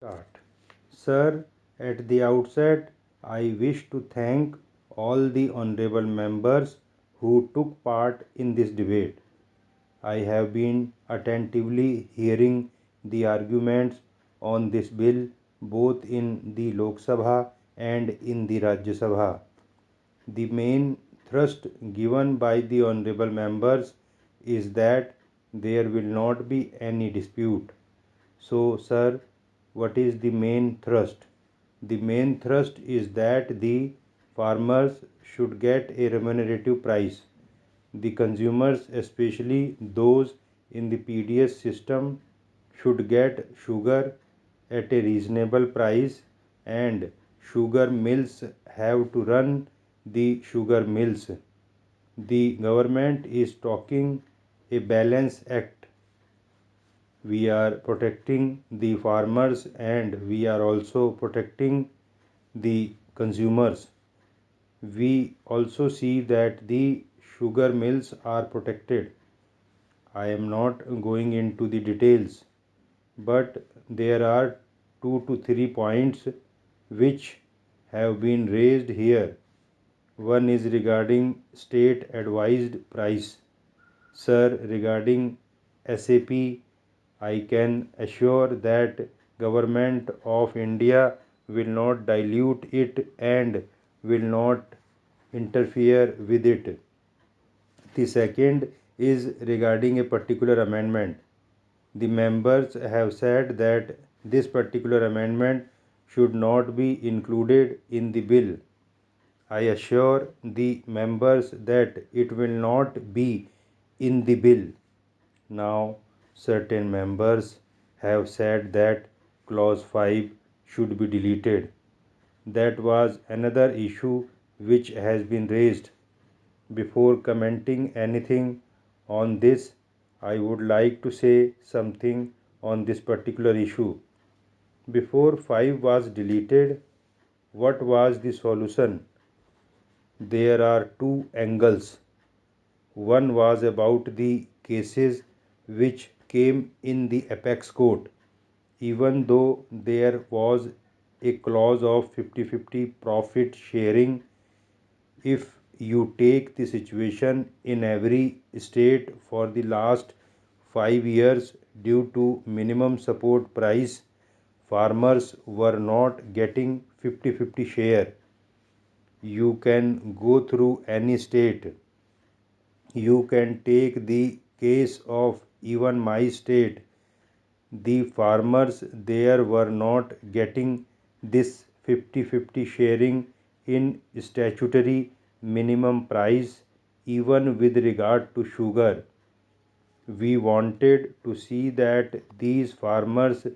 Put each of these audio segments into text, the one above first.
Start. Sir, at the outset, I wish to thank all the honorable members who took part in this debate. I have been attentively hearing the arguments on this bill both in the Lok Sabha and in the Rajya Sabha. The main thrust given by the honorable members is that there will not be any dispute. So, sir, what is the main thrust? The main thrust is that the farmers should get a remunerative price. The consumers, especially those in the PDS system, should get sugar at a reasonable price, and sugar mills have to run the sugar mills. The government is talking a balance act. We are protecting the farmers and we are also protecting the consumers. We also see that the sugar mills are protected. I am not going into the details, but there are 2 to 3 points which have been raised here. One is regarding state advised price. Sir, regarding SAP, I can assure that Government of India will not dilute it and will not interfere with it. The second is regarding a particular amendment. The members have said that this particular amendment should not be included in the bill. I assure the members that it will not be in the bill. Now, certain members have said that clause 5 should be deleted. That was another issue which has been raised. Before commenting anything on this, I would like to say something on this particular issue. Before 5 was deleted, what was the solution? There are two angles. One was about the cases which came in the apex court. Even though there was a clause of 50-50 profit sharing, if you take the situation in every state for the last 5 years due to minimum support price, farmers were not getting 50-50 share. You can go through any state. You can take the case of even my state. The farmers there were not getting this 50-50 sharing in statutory minimum price even with regard to sugar. We wanted to see that these farmers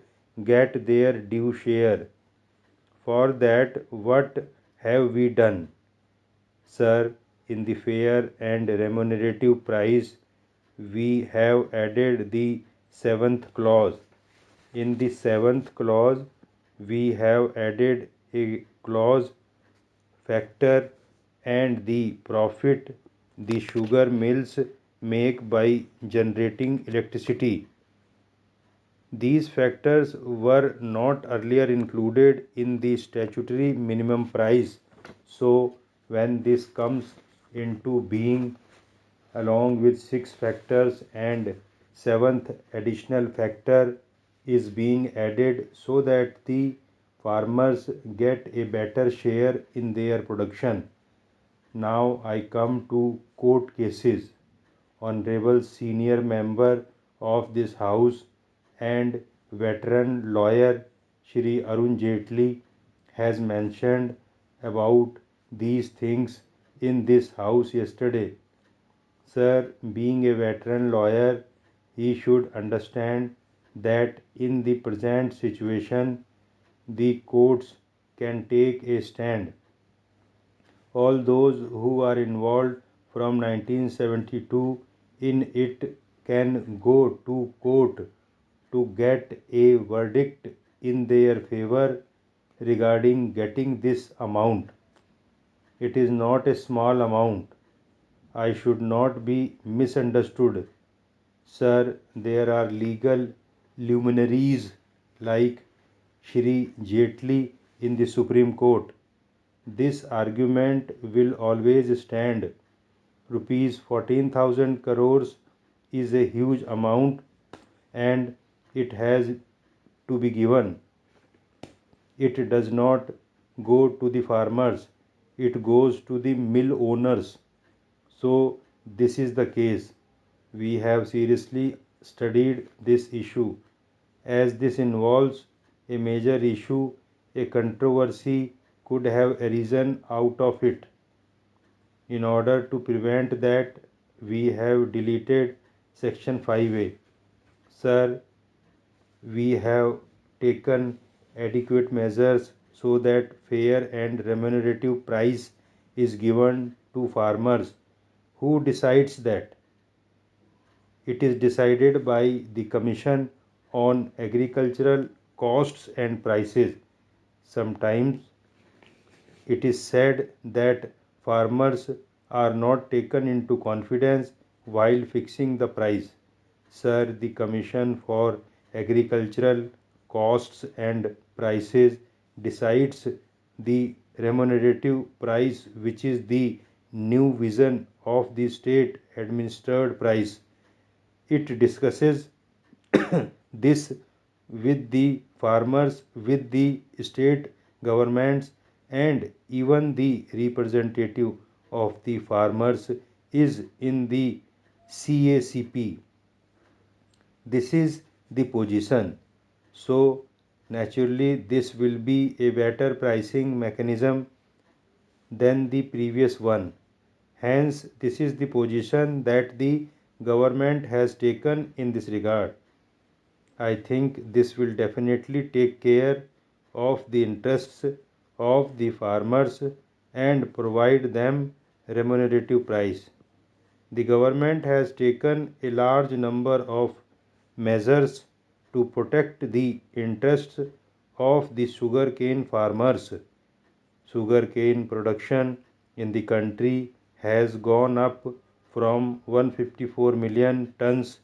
get their due share. For that, what have we done? Sir, in the fair and remunerative price, we have added the seventh clause. In the seventh clause, we have added a clause factor and the profit the sugar mills make by generating electricity. These factors were not earlier included in the statutory minimum price. So, when this comes into being along with 6 factors and seventh additional factor is being added so that the farmers get a better share in their production. Now I come to court cases. Honorable senior member of this house and veteran lawyer Shri Arun Jaitley has mentioned about these things in this house yesterday. Sir, being a veteran lawyer, he should understand that in the present situation, the courts can take a stand. All those who are involved from 1972 in it can go to court to get a verdict in their favor regarding getting this amount. It is not a small amount. I should not be misunderstood. Sir, there are legal luminaries like Shri Jaitley in the Supreme Court. This argument will always stand. Rupees 14,000 crores is a huge amount and it has to be given. It does not go to the farmers, it goes to the mill owners. So, this is the case. We have seriously studied this issue. As this involves a major issue, a controversy could have arisen out of it. In order to prevent that, we have deleted section 5A. Sir, we have taken adequate measures so that fair and remunerative price is given to farmers. Who decides that? It is decided by the Commission on Agricultural Costs and Prices. Sometimes it is said that farmers are not taken into confidence while fixing the price. Sir, the Commission for Agricultural Costs and Prices decides the remunerative price, which is the new vision of the state administered price. It discusses this with the farmers, with the state governments, and even the representative of the farmers is in the CACP. This is the position. So, naturally, this will be a better pricing mechanism than the previous one. Hence, this is the position that the government has taken in this regard. I think this will definitely take care of the interests of the farmers and provide them remunerative price. The government has taken a large number of measures to protect the interests of the sugarcane farmers. Sugarcane production in the country has gone up from 154 million tons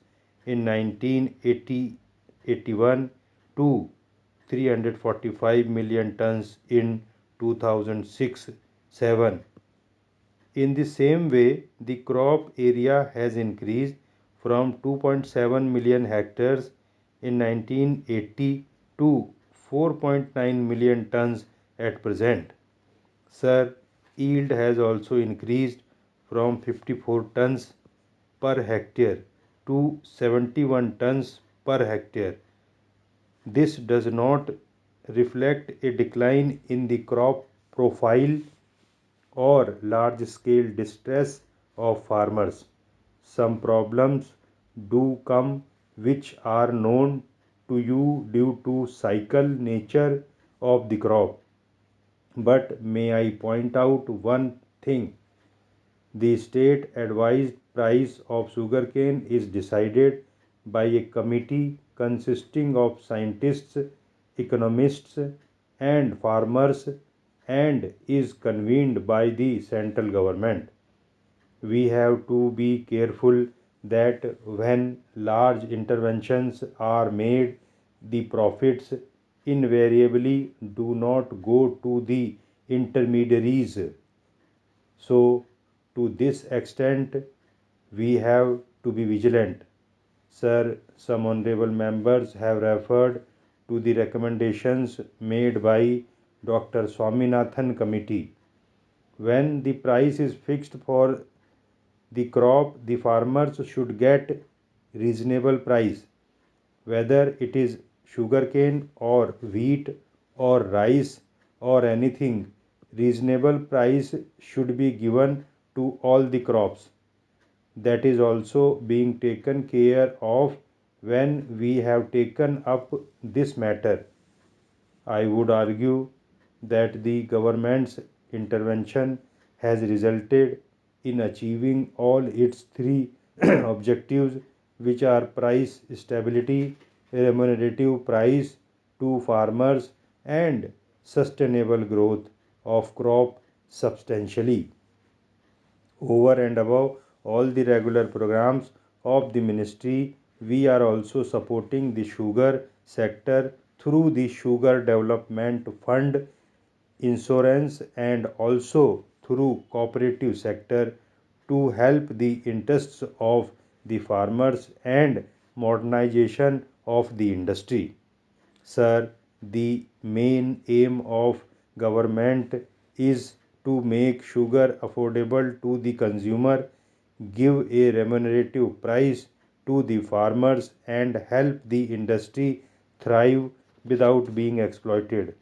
in 1980-81 to 345 million tons in 2006-7. In the same way, the crop area has increased from 2.7 million hectares in 1980 to 4.9 million tons at present. Sir, yield has also increased from 54 tons per hectare to 71 tons per hectare. This does not reflect a decline in the crop profile or large scale distress of farmers. Some problems do come which are known to you due to cycle nature of the crop. But may I point out one thing? The state advised price of sugarcane is decided by a committee consisting of scientists, economists, and farmers and is convened by the central government. We have to be careful that when large interventions are made, the profits invariably do not go to the intermediaries. So, to this extent, we have to be vigilant. Sir, some honorable members have referred to the recommendations made by Dr. Swaminathan Committee. When the price is fixed for the crop, the farmers should get reasonable price, whether it is sugarcane or wheat or rice or anything. Reasonable price should be given to all the crops. That is also being taken care of when we have taken up this matter. I would argue that the government's intervention has resulted in achieving all its three objectives, which are price stability, remunerative price to farmers, and sustainable growth of crop substantially. Over and above all the regular programs of the ministry, we are also supporting the sugar sector through the Sugar Development Fund, insurance, and also through cooperative sector to help the interests of the farmers and modernization of the industry. Sir, the main aim of government is to make sugar affordable to the consumer, give a remunerative price to the farmers, and help the industry thrive without being exploited.